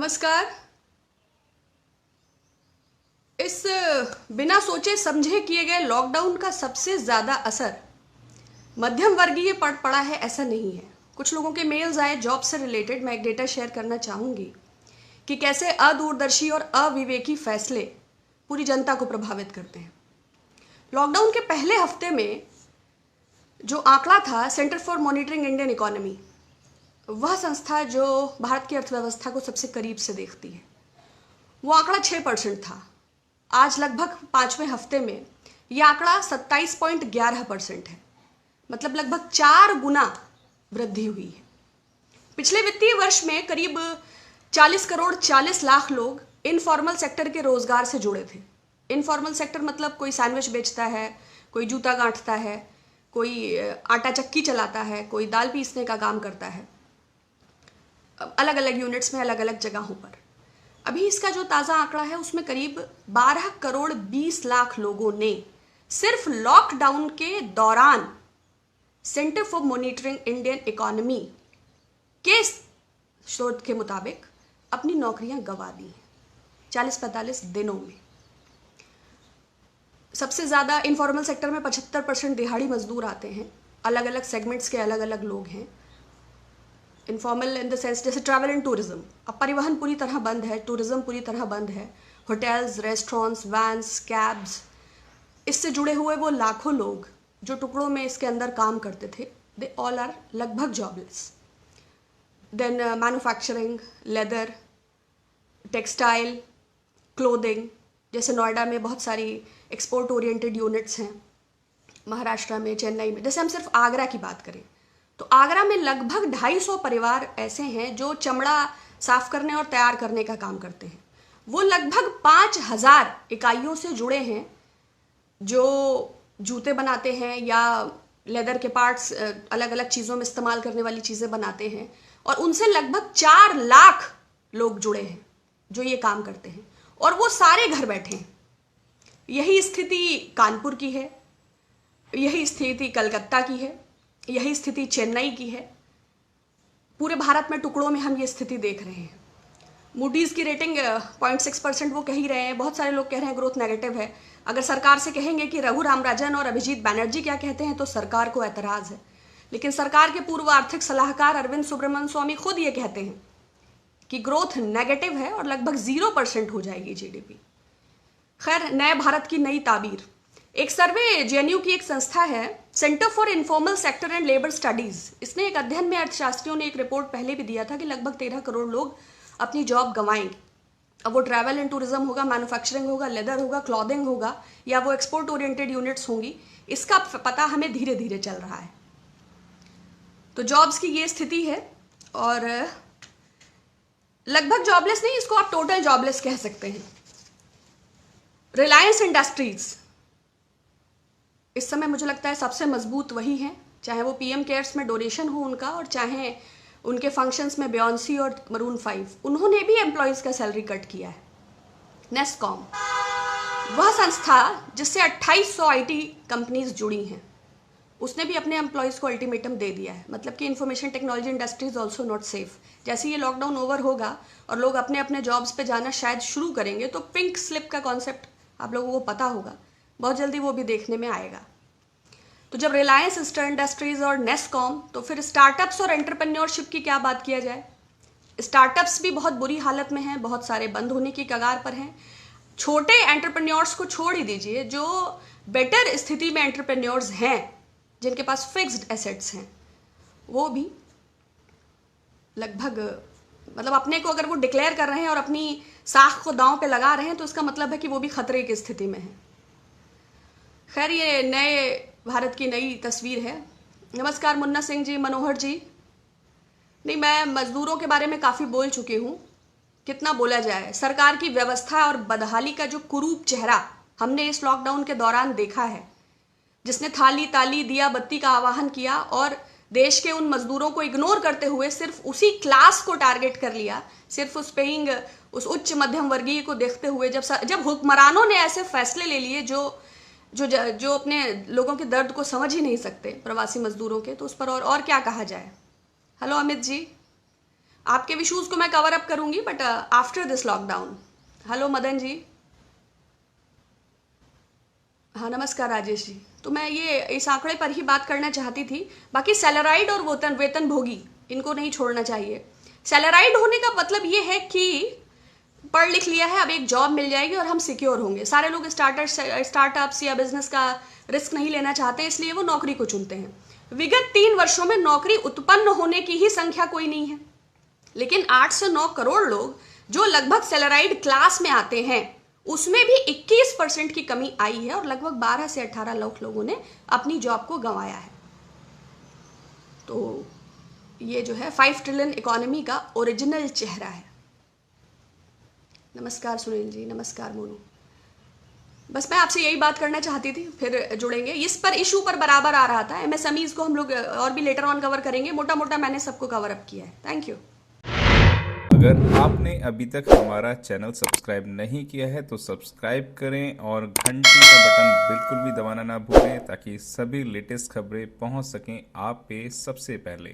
नमस्कार। इस बिना सोचे समझे किए गए लॉकडाउन का सबसे ज़्यादा असर मध्यम वर्गीय पर पड़ा है ऐसा नहीं है। कुछ लोगों के मेल्स आए जॉब से रिलेटेड। मैं एक डेटा शेयर करना चाहूँगी कि कैसे अदूरदर्शी और अविवेकी फैसले पूरी जनता को प्रभावित करते हैं। लॉकडाउन के पहले हफ्ते में जो आंकड़ा था centre for monitoring Indian economy, वह संस्था जो भारत की अर्थव्यवस्था को सबसे करीब से देखती है, वो आंकड़ा 6% था। आज लगभग 5वें हफ्ते में यह आंकड़ा 27.11% है, मतलब लगभग 4 गुना वृद्धि हुई है। पिछले वित्तीय वर्ष में करीब 40 करोड़ 40 लाख लोग इनफॉर्मल सेक्टर के रोजगार से जुड़े थे। इनफॉर्मल सेक्टर मतलब कोई सैंडविच बेचता है, कोई जूता गांठता है, कोई आटा चक्की चलाता है, कोई दाल पीसने का काम करता है, अलग अलग यूनिट्स में अलग अलग जगहों पर। अभी इसका जो ताज़ा आंकड़ा है उसमें करीब 12 करोड़ 20 लाख लोगों ने सिर्फ लॉकडाउन के दौरान centre for monitoring Indian economy के शोध के मुताबिक अपनी नौकरियां गंवा दी हैं 40-45 दिनों में। सबसे ज़्यादा इनफॉर्मल सेक्टर में 75% दिहाड़ी मजदूर आते हैं। अलग अलग सेगमेंट्स के अलग अलग लोग हैं। इनफॉर्मल इन द सेंस जैसे ट्रैवल एंड टूरिज्म, अब परिवहन पूरी तरह बंद है, टूरिज्म पूरी तरह बंद है, होटल्स, रेस्टोरेंट्स, वैन्स, कैब्स, इससे जुड़े हुए वो लाखों लोग जो टुकड़ों में इसके अंदर काम करते थे, दे ऑल आर लगभग jobless. Then manufacturing, leather, textile, clothing, जैसे नोएडा में बहुत सारी एक्सपोर्ट ओरिएंटेड यूनिट्स हैं, महाराष्ट्र में, चेन्नई में। जैसे हम सिर्फ आगरा की बात करें तो आगरा में लगभग 250 परिवार ऐसे हैं जो चमड़ा साफ करने और तैयार करने का काम करते हैं। वो लगभग 5000 इकाइयों से जुड़े हैं जो जूते बनाते हैं या लेदर के पार्ट्स, अलग अलग चीज़ों में इस्तेमाल करने वाली चीज़ें बनाते हैं, और उनसे लगभग 4 लाख लोग जुड़े हैं जो ये काम करते हैं, और वो सारे घर बैठे हैं। यही स्थिति कानपुर की है, यही स्थिति कलकत्ता की है, यही स्थिति चेन्नई की है। पूरे भारत में टुकड़ों में हम ये स्थिति देख रहे हैं। मूडीज़ की रेटिंग 0.6% वो कह ही रहे हैं। बहुत सारे लोग कह रहे हैं ग्रोथ नेगेटिव है। अगर सरकार से कहेंगे कि रघु रामराजन और अभिजीत बैनर्जी क्या कहते हैं तो सरकार को एतराज़ है, लेकिन सरकार के पूर्व आर्थिक सलाहकार अरविंद सुब्रमण्यम स्वामी खुद ये कहते हैं कि ग्रोथ नेगेटिव है और लगभग 0% हो जाएगी जीडीपी। खैर, नए भारत की नई ताबीर। एक सर्वे जेएनयू की एक संस्था है, centre for informal sector and labour studies, इसने एक अध्ययन में अर्थशास्त्रियों ने एक रिपोर्ट पहले भी दिया था कि लगभग 13 करोड़ लोग अपनी जॉब गंवाएंगे। अब वो ट्रैवल एंड टूरिज्म होगा, मैन्युफैक्चरिंग होगा, लेदर होगा, क्लॉथिंग होगा, या वो एक्सपोर्ट ओरिएंटेड यूनिट्स होंगी, इसका पता हमें धीरे धीरे चल रहा है। तो जॉब्स की ये स्थिति है, और लगभग जॉबलेस नहीं, इसको आप टोटल जॉबलेस कह सकते हैं। रिलायंस इंडस्ट्रीज इस समय मुझे लगता है सबसे मजबूत वही हैं, चाहे वो पीएम केयर्स में डोनेशन हो उनका, और चाहे उनके फंक्शंस में बेयोंसी और मरून 5, उन्होंने भी एम्प्लॉयज़ का सैलरी कट किया है। नेस्कॉम, वह संस्था जिससे 2800 आईटी कंपनीज जुड़ी हैं, उसने भी अपने एम्प्लॉयज़ को अल्टीमेटम दे दिया है, मतलब कि information technology industry is also not safe. जैसे ये लॉकडाउन ओवर होगा और लोग अपने अपने जॉब्स पे जाना शायद शुरू करेंगे, तो पिंक स्लिप का कॉन्सेप्ट आप लोगों को पता होगा, बहुत जल्दी वो भी देखने में आएगा। तो जब रिलायंस इंडस्ट्रीज और नेस्कॉम, तो फिर स्टार्टअप्स और एंटरप्रेन्योरशिप की क्या बात किया जाए। स्टार्टअप्स भी बहुत बुरी हालत में हैं, बहुत सारे बंद होने की कगार पर हैं। छोटे एंटरप्रेन्योर्स को छोड़ ही दीजिए, जो बेटर स्थिति में एंटरप्रेन्योर्स हैं, जिनके पास फिक्स्ड एसेट्स हैं, वो भी लगभग, मतलब अपने को अगर वो डिक्लेयर कर रहे हैं और अपनी साख को दांव पे लगा रहे हैं, तो इसका मतलब है कि वो भी खतरे की स्थिति में है। खैर, ये नए भारत की नई तस्वीर है। नमस्कार मुन्ना सिंह जी, मनोहर जी। नहीं, मैं मजदूरों के बारे में काफ़ी बोल चुकी हूँ, कितना बोला जाए। सरकार की व्यवस्था और बदहाली का जो कुरूप चेहरा हमने इस लॉकडाउन के दौरान देखा है, जिसने थाली ताली दिया बत्ती का आह्वान किया और देश के उन मजदूरों को इग्नोर करते हुए सिर्फ उसी क्लास को टारगेट कर लिया, सिर्फ उस पेइंग, उस उच्च मध्यम वर्गीय को देखते हुए जब हुक्मरानों ने ऐसे फैसले ले लिए जो अपने लोगों के दर्द को समझ ही नहीं सकते, प्रवासी मजदूरों के, तो उस पर और क्या कहा जाए। हेलो अमित जी। आपके इश्यूज को मैं कवर अप करूंगी but after this lockdown. Hello Madan ji. हाँ नमस्कार राजेश जी। तो मैं ये इस आंकड़े पर ही बात करना चाहती थी। बाकी सैलराइड और वेतन भोगी इनको नहीं छोड़ना चाहिए। सैलराइड होने का मतलब ये है कि पढ़ लिख लिया है, अब एक जॉब मिल जाएगी और हम सिक्योर होंगे। सारे लोग स्टार्टअप्स या बिजनेस का रिस्क नहीं लेना चाहते, इसलिए वो नौकरी को चुनते हैं। विगत 3 वर्षों में नौकरी उत्पन्न होने की ही संख्या कोई नहीं है, लेकिन 8 से 9 करोड़ लोग जो लगभग सैलराइड क्लास में आते हैं उसमें भी 21% की कमी आई है और लगभग 12 से 18 लाख लोगों ने अपनी जॉब को गंवाया है। तो ये जो है 5 ट्रिलियन इकोनॉमी का ओरिजिनल चेहरा है। नमस्कार सुनील जी, नमस्कार मोनू। बस मैं आपसे यही बात करना चाहती थी, फिर जुड़ेंगे। इस पर इशू पर बराबर आ रहा था। एमएसएमईज को हम लोग और भी लेटर ऑन कवर करेंगे। मोटा मोटा मैंने सबको कवर अप किया है। Thank you. अगर आपने अभी तक हमारा चैनल सब्सक्राइब नहीं किया है तो सब्सक्राइब करें और घंटी का बटन बिल्कुल भी दबाना ना भूलें ताकि सभी लेटेस्ट खबरें पहुंच सकें आप पे सबसे पहले।